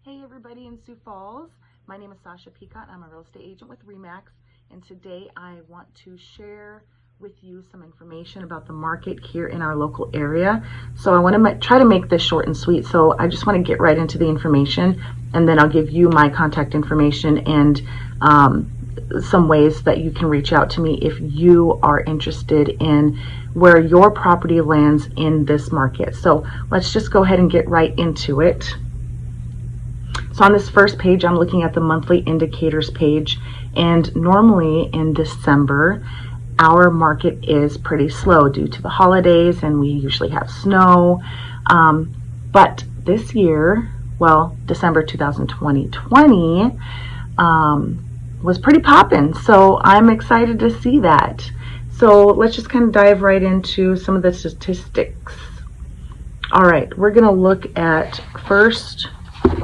Hey everybody in Sioux Falls, my name is Sasha Peacott. I'm a real estate agent with RE/MAX, and today I want to share with you some information about the market here in our local area. So I want to try to make this short and sweet, so I just want to get right into the information, and then I'll give you my contact information and some ways that you can reach out to me if you are interested in where your property lands in this market. So let's just go ahead and get right into it. So on this first page, I'm looking at the monthly indicators page, and normally in December, our market is pretty slow due to the holidays, and we usually have snow. But this year, well, December 2020 was pretty poppin', so I'm excited to see that. So let's just kind of dive right into some of the statistics. All right, we're gonna look at first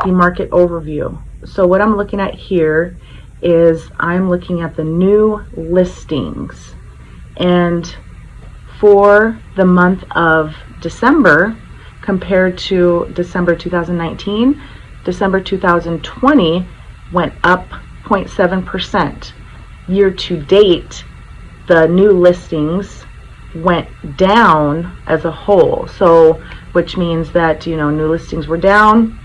the market overview. So what I'm looking at here is I'm looking at the new listings, and for the month of December compared to December 2019, December 2020 went up 0.7%. Year to date, the new listings went down as a whole, so which means that new listings were down,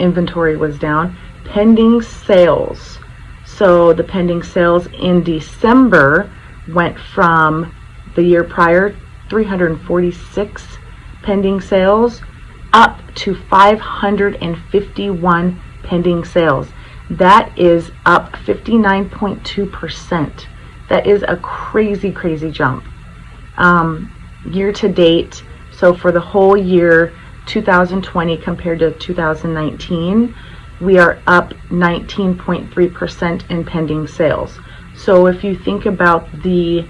inventory was down. Pending sales, so the pending sales in December went from the year prior, 346 pending sales, up to 551 pending sales. That is up 59.2%. That is a crazy jump. Year to date, so for the whole year 2020 compared to 2019, we are up 19.3% in pending sales. So if you think about the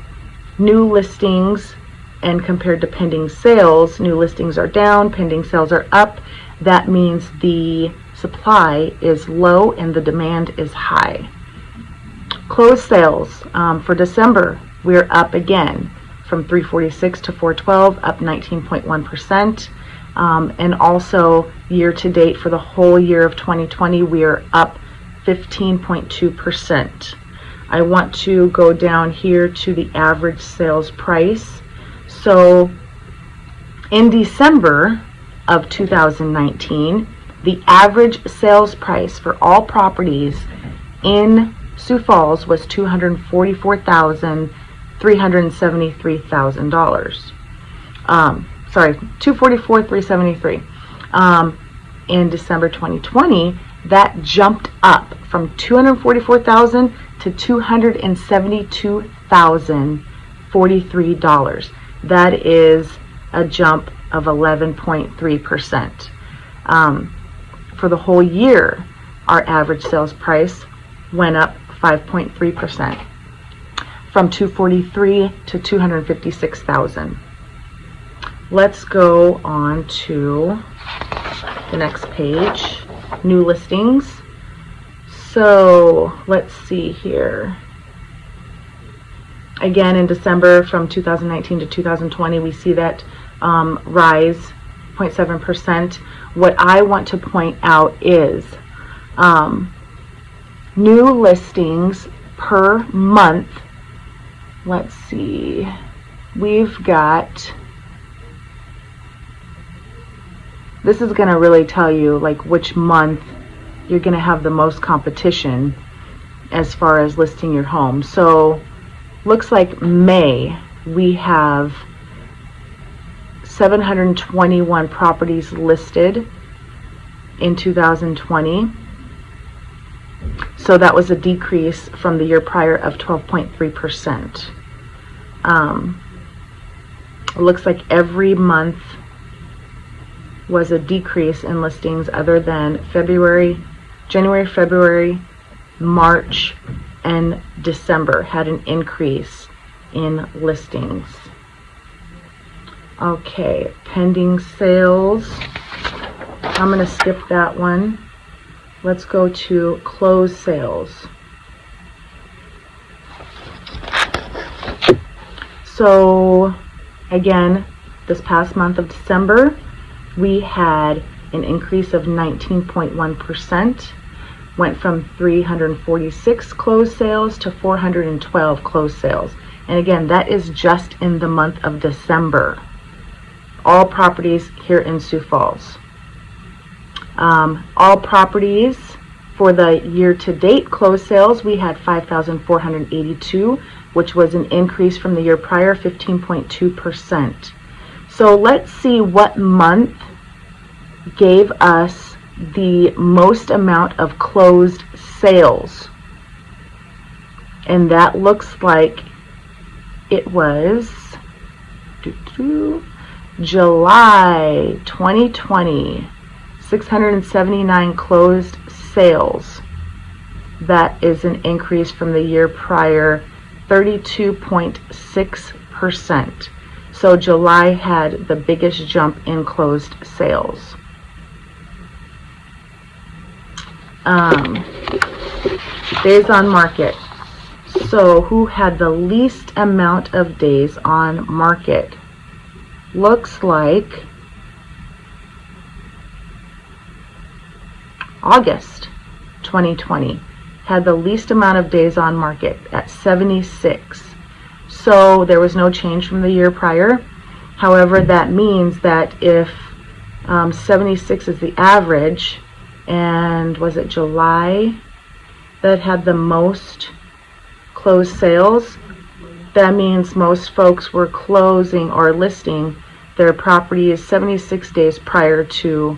new listings and compared to pending sales, new listings are down, pending sales are up. That means the supply is low and the demand is high. Closed sales for December, we're up again from 346 to 412, up 19.1%. And also year to date for the whole year of 2020, we are up 15.2%. I want to go down here to the average sales price. So in December of 2019, the average sales price for all properties in Sioux Falls was $244,373. $244,373. In December 2020, that jumped up from $244,000 to $272,043. That is a jump of 11.3%. For the whole year, our average sales price went up 5.3%, from $243,000 to $256,000. Let's go on to the next page, new listings. So let's see here. Again, in December from 2019 to 2020, we see that rise 0.7%. What I want to point out is new listings per month. Let's see. We've got, this is going to really tell you like which month you're going to have the most competition as far as listing your home. So looks like May, we have 721 properties listed in 2020. So that was a decrease from the year prior of 12.3%. It looks like every month was a decrease in listings other than January, February, March, and December had an increase in listings. Okay, pending sales. I'm going to skip that one. Let's go to closed sales. So again, this past month of December, we had an increase of 19.1%, went from 346 closed sales to 412 closed sales. And again, that is just in the month of December. All properties here in Sioux Falls. All properties for the year-to-date closed sales, we had 5,482, which was an increase from the year prior, 15.2%. So let's see what month gave us the most amount of closed sales. And that looks like it was July 2020, 679 closed sales. That is an increase from the year prior, 32.6%. So July had the biggest jump in closed sales. Days on market. So who had the least amount of days on market? Looks like August 2020 had the least amount of days on market at 76. So there was no change from the year prior. However, that means that if 76 is the average, and was it July that had the most closed sales, that means most folks were closing or listing their properties 76 days prior to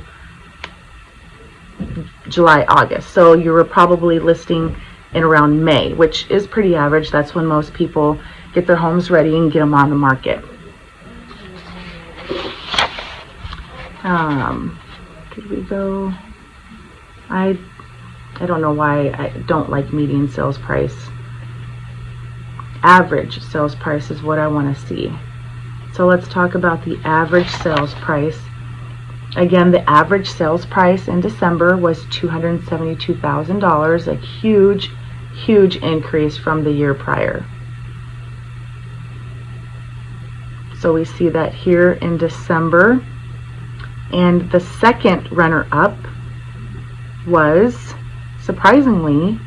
July, August. So you were probably listing in around May, which is pretty average. That's when most people get their homes ready and get them on the market. Could we go? I don't know why I don't like median sales price. Average sales price is what I want to see. So let's talk about the average sales price. Again, the average sales price in December was $272,000, a huge increase from the year prior. So we see that here in December. And the second runner-up was, surprisingly,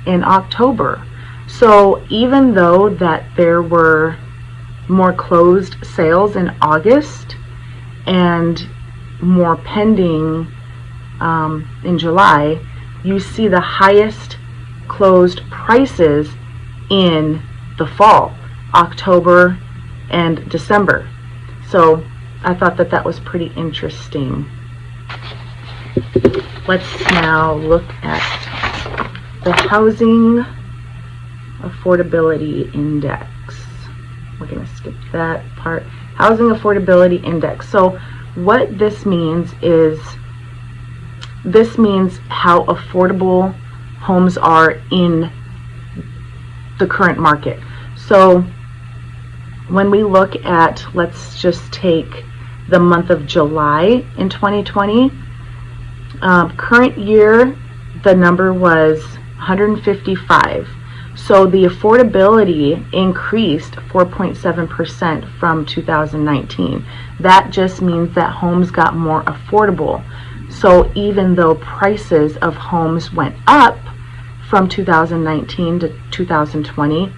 in October. So even though that there were more closed sales in August and more pending in July, you see the highest closed prices in the fall, October and December. So I thought that that was pretty interesting. Let's now look at the Housing Affordability Index. We're going to skip that part. Housing Affordability Index. So what this means is, this means how affordable homes are in the current market. So when we look at, let's just take the month of July in 2020, current year, the number was 155. So the affordability increased 4.7% from 2019. That just means that homes got more affordable. So even though prices of homes went up from 2019 to 2020,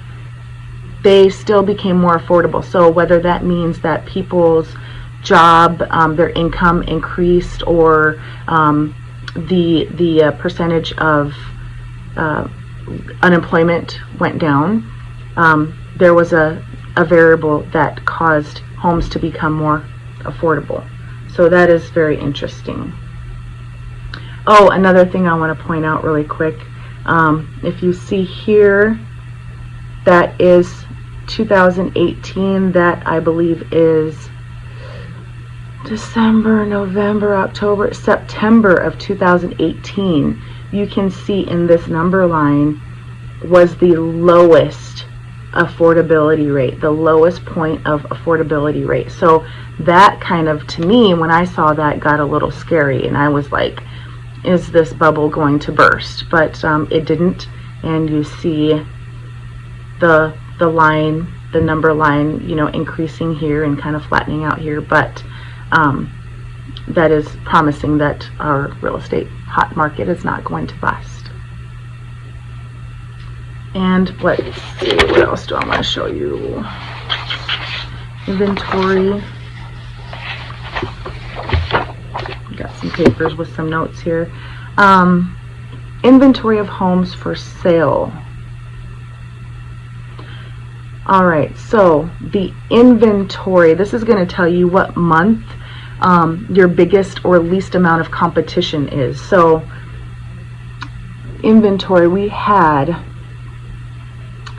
they still became more affordable. So whether that means that people's job, their income increased, or the percentage of unemployment went down, there was a variable that caused homes to become more affordable. So that is very interesting. Oh, another thing I want to point out really quick, if you see here, that is 2018, that I believe is December, November, October, September of 2018. You can see in this number line was the lowest affordability rate, the lowest point of affordability rate. So that kind of, to me, when I saw that, got a little scary, and I was like, is this bubble going to burst? But it didn't, and you see the line, the number line, you know, increasing here and kind of flattening out here. But that is promising that our real estate hot market is not going to bust. And let's see, what else do I want to show you? Inventory. Got some papers with some notes here. Inventory of homes for sale. Alright, so the inventory, this is going to tell you what month your biggest or least amount of competition is. So inventory, we had,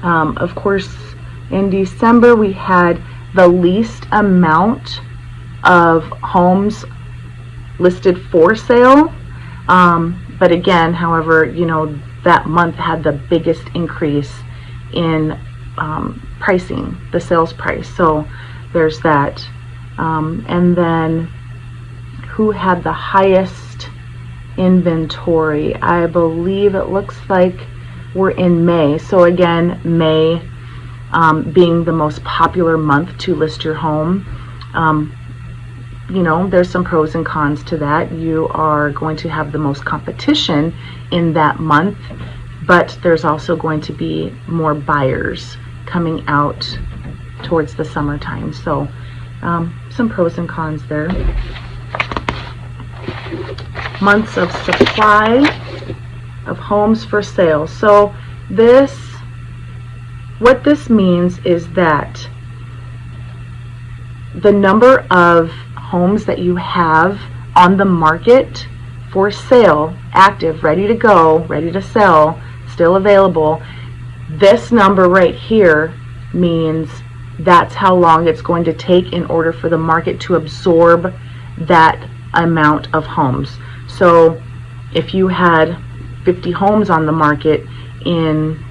of course, in December we had the least amount of homes listed for sale, but again, however, you know, that month had the biggest increase in pricing, the sales price. So there's that. And then who had the highest inventory? I believe it looks like we're in May. So again, May being the most popular month to list your home. You know, there's some pros and cons to that. You are going to have the most competition in that month, but there's also going to be more buyers coming out towards the summertime. So some pros and cons there. Months of supply of homes for sale. So what this means is that the number of homes that you have on the market for sale, active, ready to go, ready to sell, still available, this number right here means that's how long it's going to take in order for the market to absorb that amount of homes. So if you had 50 homes on the market in,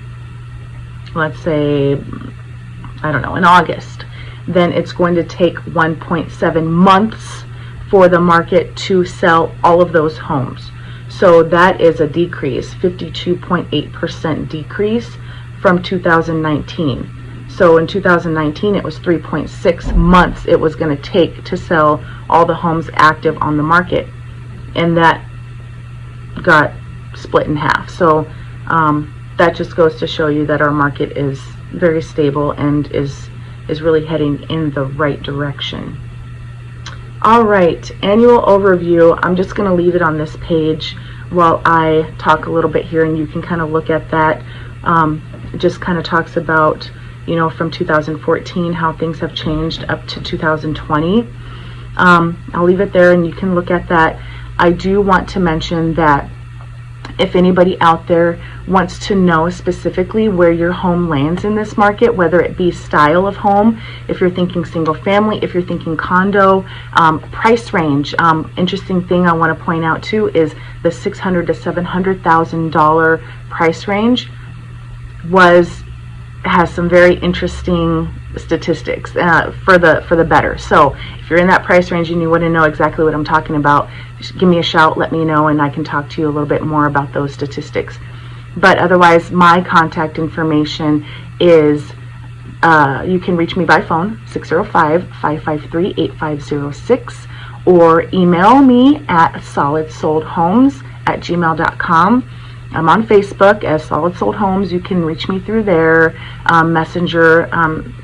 let's say, I don't know, in August, then it's going to take 1.7 months for the market to sell all of those homes. So that is a decrease, 52.8% decrease from 2019. So in 2019 it was 3.6 months it was going to take to sell all the homes active on the market, and that got split in half. So that just goes to show you that our market is very stable and is really heading in the right direction. Alright, annual overview. I'm just going to leave it on this page while I talk a little bit here, and you can kind of look at that. It just kind of talks about, you know, from 2014 how things have changed up to 2020. I'll leave it there and you can look at that. I do want to mention that if anybody out there wants to know specifically where your home lands in this market, whether it be style of home, if you're thinking single family, if you're thinking condo, price range. Interesting thing I want to point out too is the $600,000 to $700,000 price range has some very interesting statistics for the better. So if you're in that price range and you want to know exactly what I'm talking about, just give me a shout, let me know, and I can talk to you a little bit more about those statistics. But otherwise, my contact information is you can reach me by phone, 605-553-8506, or email me at solidsoldhomes@gmail.com. I'm on Facebook as Solid Sold Homes. You can reach me through there, Messenger,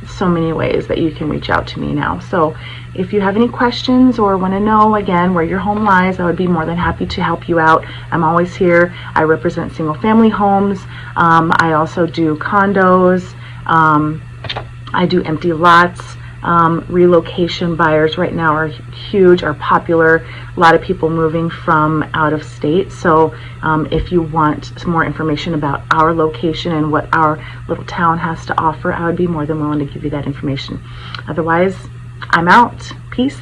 so many ways that you can reach out to me now. So if you have any questions or want to know again where your home lies, I would be more than happy to help you out. I'm always here. I represent single family homes. I also do condos. I do empty lots. Relocation buyers right now are huge, are popular. A lot of people moving from out of state. So if you want some more information about our location and what our little town has to offer, I would be more than willing to give you that information. Otherwise, I'm out. Peace.